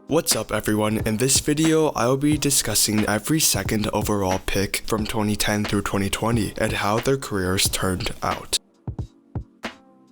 What's up everyone, in this video I will be discussing every second overall pick from 2010 through 2020 and how their careers turned out.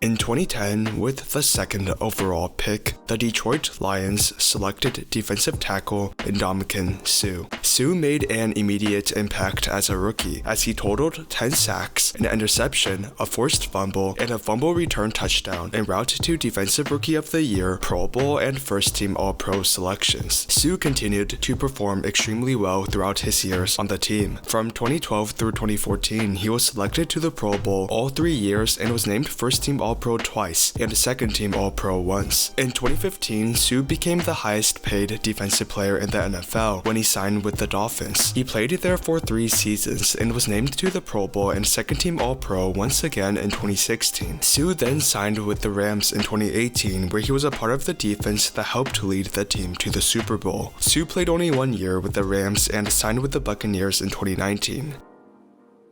In 2010, with the second overall pick, the Detroit Lions selected defensive tackle Ndamukong Suh. Suh made an immediate impact as a rookie, as he totaled 10 sacks, an interception, a forced fumble, and a fumble return touchdown en route to Defensive Rookie of the Year, Pro Bowl, and first-team All-Pro selections. Suh continued to perform extremely well throughout his years on the team. From 2012 through 2014, he was selected to the Pro Bowl all 3 years and was named first-team All-Pro twice and second-team All-Pro once. In 2015, Suh became the highest-paid defensive player in the NFL when he signed with the Dolphins. He played there for 3 seasons and was named to the Pro Bowl and second-team All-Pro once again in 2016. Suh then signed with the Rams in 2018, where he was a part of the defense that helped lead the team to the Super Bowl. Suh played only 1 year with the Rams and signed with the Buccaneers in 2019.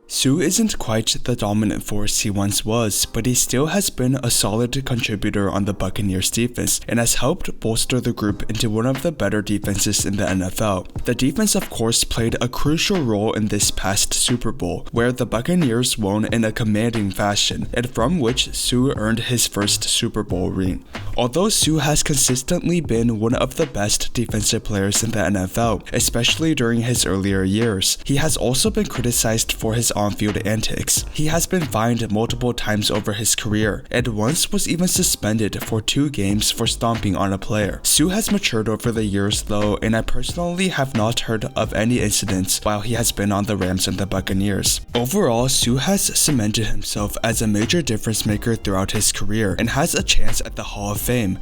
Suh isn't quite the dominant force he once was, but he still has been a solid contributor on the Buccaneers defense and has helped bolster the group into one of the better defenses in the NFL. The defense of course played a crucial role in this past Super Bowl, where the Buccaneers won in a commanding fashion, and from which Suh earned his first Super Bowl ring. Although Suh has consistently been one of the best defensive players in the NFL, especially during his earlier years, he has also been criticized for his on-field antics. He has been fined multiple times over his career, and once was even suspended for 2 games for stomping on a player. Suh has matured over the years though, and I personally have not heard of any incidents while he has been on the Rams and the Buccaneers. Overall, Suh has cemented himself as a major difference maker throughout his career and has a chance at the Hall of Fame.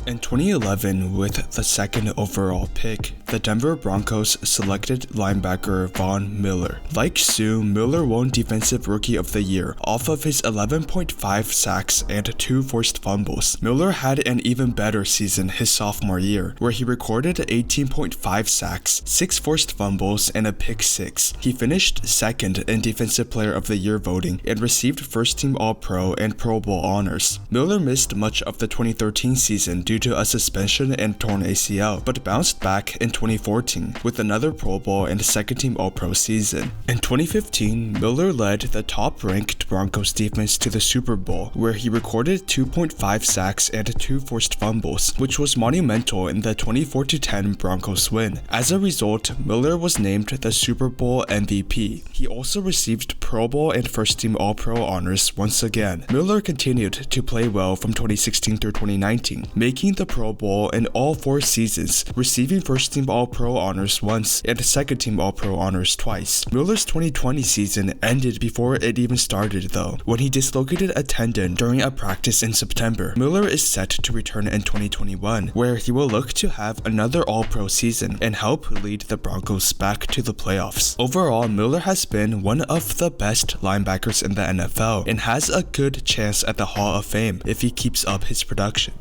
In 2011, with the second overall pick, the Denver Broncos selected linebacker Von Miller. Like Suh, Miller won Defensive Rookie of the Year off of his 11.5 sacks and 2 forced fumbles. Miller had an even better season his sophomore year, where he recorded 18.5 sacks, 6 forced fumbles, and a pick 6. He finished second in Defensive Player of the Year voting and received first-team All-Pro and Pro Bowl honors. Miller missed much of the 2013 season due to a suspension and torn ACL, but bounced back in 2014 with another Pro Bowl and second-team All-Pro season. In 2015, Miller led the top-ranked Broncos defense to the Super Bowl, where he recorded 2.5 sacks and 2 forced fumbles, which was monumental in the 24-10 Broncos win. As a result, Miller was named the Super Bowl MVP. He also received Pro Bowl and first-team All-Pro honors once again. Miller continued to play well from 2016 through 2019, making the Pro Bowl in all 4 seasons, receiving first-team All-Pro honors once and second-team All-Pro honors twice. Miller's 2020 season ended before it even started though, when he dislocated a tendon during a practice in September. Miller is set to return in 2021, where he will look to have another All-Pro season and help lead the Broncos back to the playoffs. Overall, Miller has been one of the best linebackers in the NFL and has a good chance at the Hall of Fame if he keeps up his production.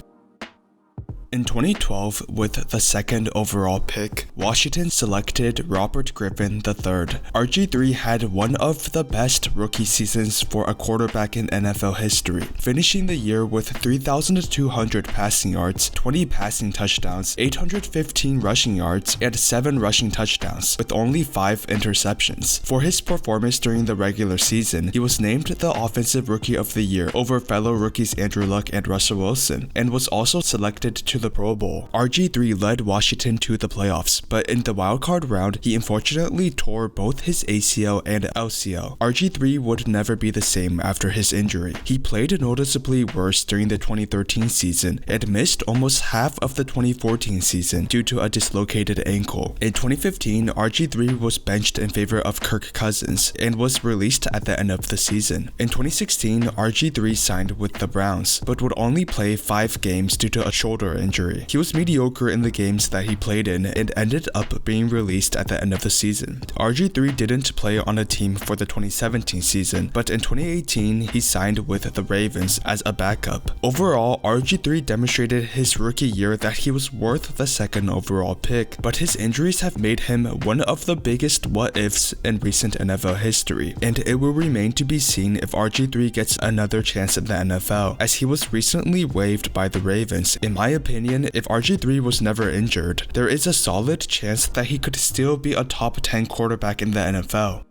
In 2012, with the second overall pick, Washington selected Robert Griffin III. RG3 had one of the best rookie seasons for a quarterback in NFL history, finishing the year with 3,200 passing yards, 20 passing touchdowns, 815 rushing yards, and 7 rushing touchdowns, with only 5 interceptions. For his performance during the regular season, he was named the Offensive Rookie of the Year over fellow rookies Andrew Luck and Russell Wilson, and was also selected to the Pro Bowl. RG3 led Washington to the playoffs, but in the wildcard round, he unfortunately tore both his ACL and LCL. RG3 would never be the same after his injury. He played noticeably worse during the 2013 season and missed almost half of the 2014 season due to a dislocated ankle. In 2015, RG3 was benched in favor of Kirk Cousins and was released at the end of the season. In 2016, RG3 signed with the Browns, but would only play 5 games due to a shoulder injury. He was mediocre in the games that he played in and ended up being released at the end of the season. RG3 didn't play on a team for the 2017 season, but in 2018 he signed with the Ravens as a backup. Overall, RG3 demonstrated his rookie year that he was worth the second overall pick, but his injuries have made him one of the biggest what-ifs in recent NFL history, and it will remain to be seen if RG3 gets another chance in the NFL, as he was recently waived by the Ravens. In my opinion, opinion, if RG3 was never injured, there is a solid chance that he could still be a top 10 quarterback in the NFL.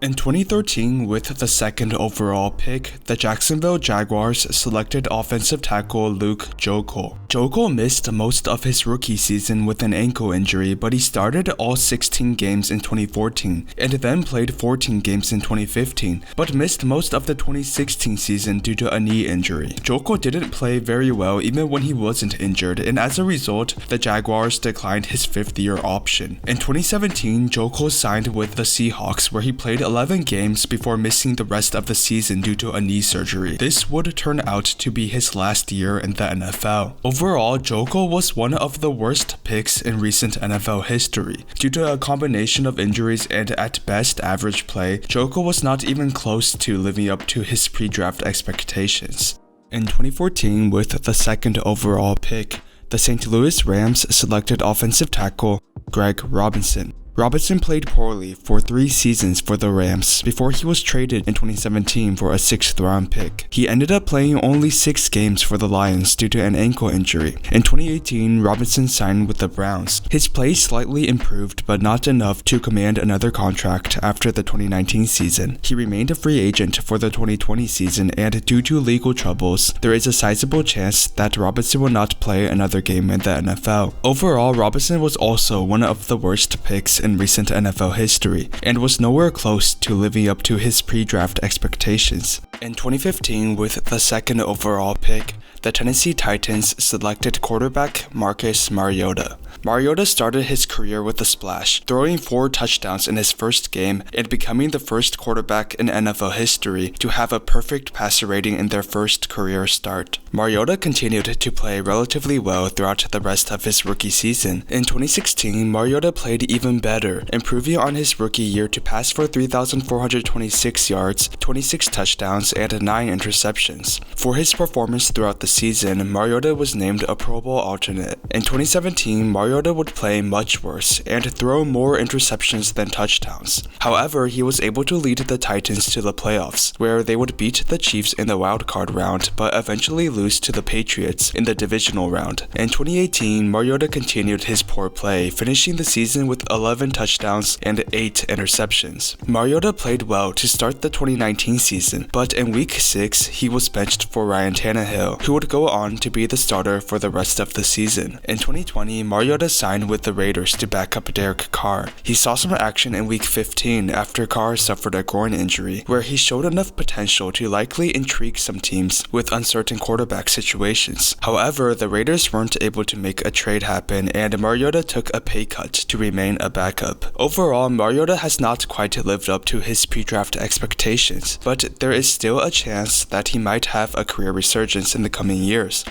In 2013, with the second overall pick, the Jacksonville Jaguars selected offensive tackle Luke JOKO. JOKO missed most of his rookie season with an ankle injury, but he started all 16 games in 2014 and then played 14 games in 2015, but missed most of the 2016 season due to a knee injury. JOKO didn't play very well even when he wasn't injured, and as a result, the Jaguars declined his fifth-year option. In 2017, JOKO signed with the Seahawks, where he played 11 games before missing the rest of the season due to a knee surgery. This would turn out to be his last year in the NFL. Overall, JOKO was one of the worst picks in recent NFL history. Due to a combination of injuries and at best average play, JOKO was not even close to living up to his pre-draft expectations. In 2014, with the second overall pick, the St. Louis Rams selected offensive tackle Greg Robinson. Robinson played poorly for 3 seasons for the Rams before he was traded in 2017 for a 6th-round pick. He ended up playing only 6 games for the Lions due to an ankle injury. In 2018, Robinson signed with the Browns. His play slightly improved, but not enough to command another contract after the 2019 season. He remained a free agent for the 2020 season, and due to legal troubles, there is a sizable chance that Robinson will not play another game in the NFL. Overall, Robinson was also one of the worst picks in recent NFL history, and was nowhere close to living up to his pre-draft expectations. In 2015, with the second overall pick, the Tennessee Titans selected quarterback Marcus Mariota. Mariota started his career with a splash, throwing 4 touchdowns in his first game and becoming the first quarterback in NFL history to have a perfect passer rating in their first career start. Mariota continued to play relatively well throughout the rest of his rookie season. In 2016, Mariota played even better, improving on his rookie year to pass for 3,426 yards, 26 touchdowns, and 9 interceptions. For his performance throughout the season, Mariota was named a Pro Bowl alternate. In 2017, Mariota would play much worse and throw more interceptions than touchdowns. However, he was able to lead the Titans to the playoffs, where they would beat the Chiefs in the wildcard round, but eventually lose to the Patriots in the divisional round. In 2018, Mariota continued his poor play, finishing the season with 11 touchdowns and 8 interceptions. Mariota played well to start the 2019 season, but in Week 6, he was benched for Ryan Tannehill, who would go on to be the starter for the rest of the season. In 2020, Mariota signed with the Raiders to back up Derek Carr. He saw some action in Week 15 after Carr suffered a groin injury, where he showed enough potential to likely intrigue some teams with uncertain quarterback situations. However, the Raiders weren't able to make a trade happen, and Mariota took a pay cut to remain a backup. Overall, Mariota has not quite lived up to his pre-draft expectations, but there is still a chance that he might have a career resurgence in the coming years.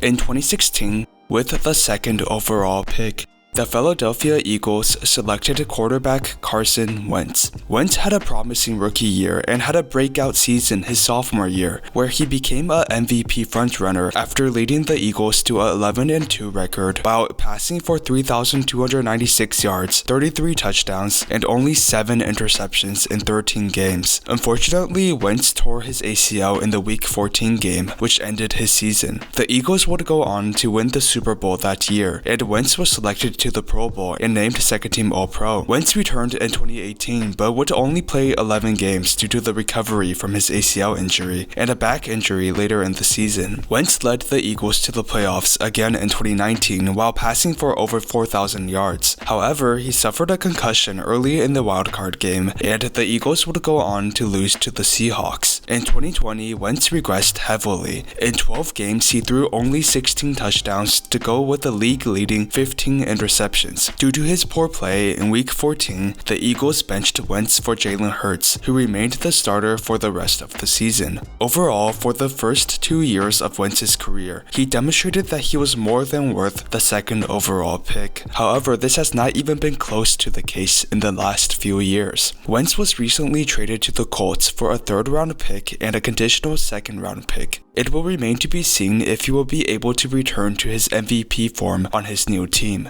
In 2016, with the second overall pick, the Philadelphia Eagles selected quarterback Carson Wentz. Wentz had a promising rookie year and had a breakout season his sophomore year, where he became a MVP frontrunner after leading the Eagles to a 11-2 record while passing for 3,296 yards, 33 touchdowns, and only 7 interceptions in 13 games. Unfortunately, Wentz tore his ACL in the Week 14 game, which ended his season. The Eagles would go on to win the Super Bowl that year, and Wentz was selected to the Pro Bowl and named second-team All-Pro. Wentz returned in 2018, but would only play 11 games due to the recovery from his ACL injury and a back injury later in the season. Wentz led the Eagles to the playoffs again in 2019 while passing for over 4,000 yards. However, he suffered a concussion early in the wildcard game, and the Eagles would go on to lose to the Seahawks. In 2020, Wentz regressed heavily. In 12 games, he threw only 16 touchdowns to go with the league-leading 15 interceptions. Due to his poor play in Week 14, the Eagles benched Wentz for Jalen Hurts, who remained the starter for the rest of the season. Overall, for the first 2 years of Wentz's career, he demonstrated that he was more than worth the second overall pick. However, this has not even been close to the case in the last few years. Wentz was recently traded to the Colts for a 3rd-round pick and a conditional 2nd-round pick. It will remain to be seen if he will be able to return to his MVP form on his new team.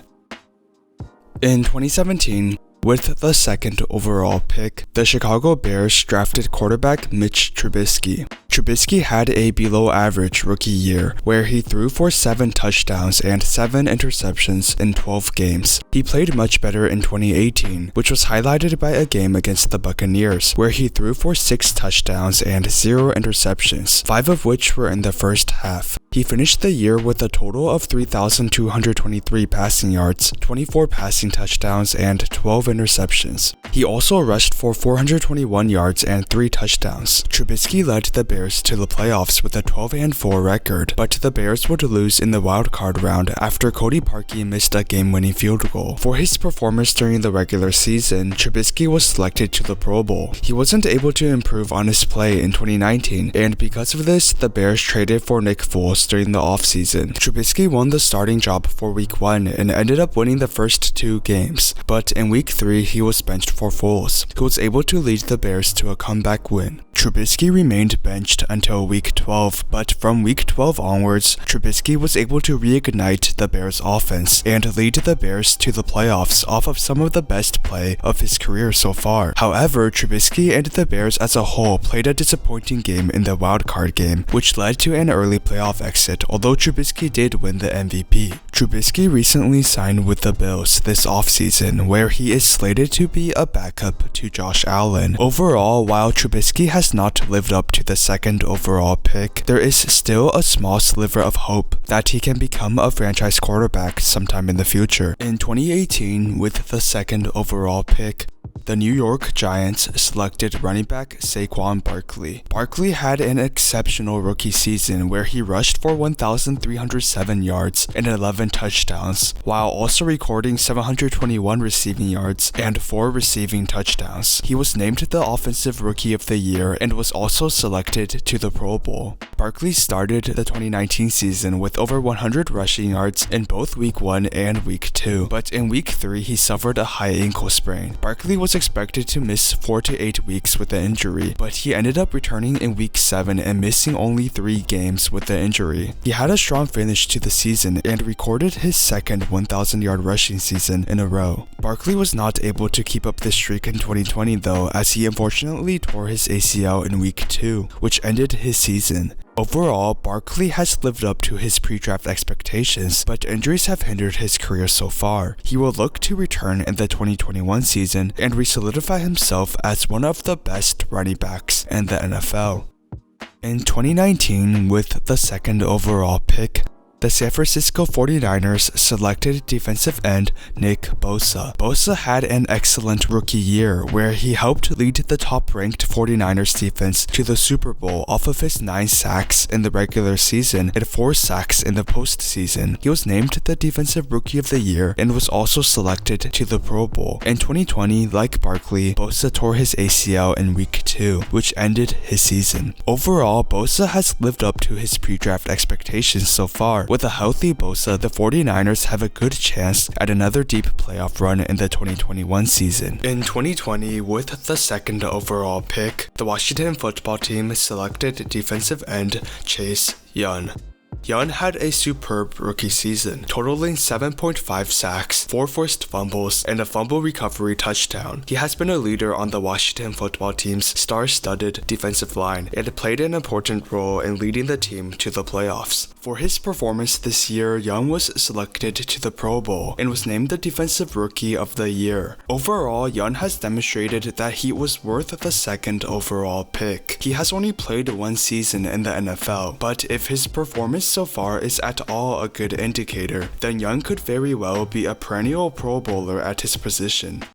In 2017, with the second overall pick, the Chicago Bears drafted quarterback Mitch Trubisky. Trubisky had a below-average rookie year, where he threw for 7 touchdowns and 7 interceptions in 12 games. He played much better in 2018, which was highlighted by a game against the Buccaneers, where he threw for 6 touchdowns and 0 interceptions, 5 of which were in the first half. He finished the year with a total of 3,223 passing yards, 24 passing touchdowns, and 12 interceptions. He also rushed for 421 yards and 3 touchdowns. Trubisky led the Bears to the playoffs with a 12-4 record, but the Bears would lose in the wildcard round after Cody Parkey missed a game-winning field goal. For his performance during the regular season, Trubisky was selected to the Pro Bowl. He wasn't able to improve on his play in 2019, and because of this, the Bears traded for Nick Foles during the offseason. Trubisky won the starting job for Week 1 and ended up winning the first 2 games, but in Week 3 he was benched for Foles, who was able to lead the Bears to a comeback win. Trubisky remained benched until Week 12, but from Week 12 onwards, Trubisky was able to reignite the Bears' offense and lead the Bears to the playoffs off of some of the best play of his career so far. However, Trubisky and the Bears as a whole played a disappointing game in the wildcard game, which led to an early playoff exit, although Trubisky did win the MVP. Trubisky recently signed with the Bills this offseason, where he is slated to be a backup to Josh Allen. Overall, while Trubisky has not lived up to the 2nd overall pick, there is still a small sliver of hope that he can become a franchise quarterback sometime in the future. In 2018, with the 2nd overall pick, the New York Giants selected running back Saquon Barkley. Barkley had an exceptional rookie season where he rushed for 1,307 yards and 11 touchdowns, while also recording 721 receiving yards and 4 receiving touchdowns. He was named the Offensive Rookie of the Year and was also selected to the Pro Bowl. Barkley started the 2019 season with over 100 rushing yards in both Week 1 and Week 2, but in Week 3 he suffered a high ankle sprain. Barkley was expected to miss 4 to 8 weeks with the injury, but he ended up returning in Week 7 and missing only 3 games with the injury. He had a strong finish to the season and recorded his 2nd 1,000-yard rushing season in a row. Barkley was not able to keep up this streak in 2020 though, as he unfortunately tore his ACL in Week 2, which ended his season. Overall, Barkley has lived up to his pre-draft expectations, but injuries have hindered his career so far. He will look to return in the 2021 season and re-solidify himself as one of the best running backs in the NFL. In 2019, with the 2nd overall pick, the San Francisco 49ers selected defensive end Nick Bosa. Bosa had an excellent rookie year where he helped lead the top-ranked 49ers defense to the Super Bowl off of his 9 sacks in the regular season and 4 sacks in the postseason. He was named the Defensive Rookie of the Year and was also selected to the Pro Bowl. In 2020, like Barkley, Bosa tore his ACL in Week 2, which ended his season. Overall, Bosa has lived up to his pre-draft expectations so far. With a healthy Bosa, the 49ers have a good chance at another deep playoff run in the 2021 season. In 2020, with the 2nd overall pick, the Washington football team selected defensive end Chase Young. Young had a superb rookie season, totaling 7.5 sacks, 4 forced fumbles, and a fumble recovery touchdown. He has been a leader on the Washington football team's star-studded defensive line and played an important role in leading the team to the playoffs. For his performance this year, Young was selected to the Pro Bowl and was named the Defensive Rookie of the Year. Overall, Young has demonstrated that he was worth the 2nd overall pick. He has only played 1 season in the NFL, but if his performance so far is at all a good indicator, then Young could very well be a perennial Pro Bowler at his position.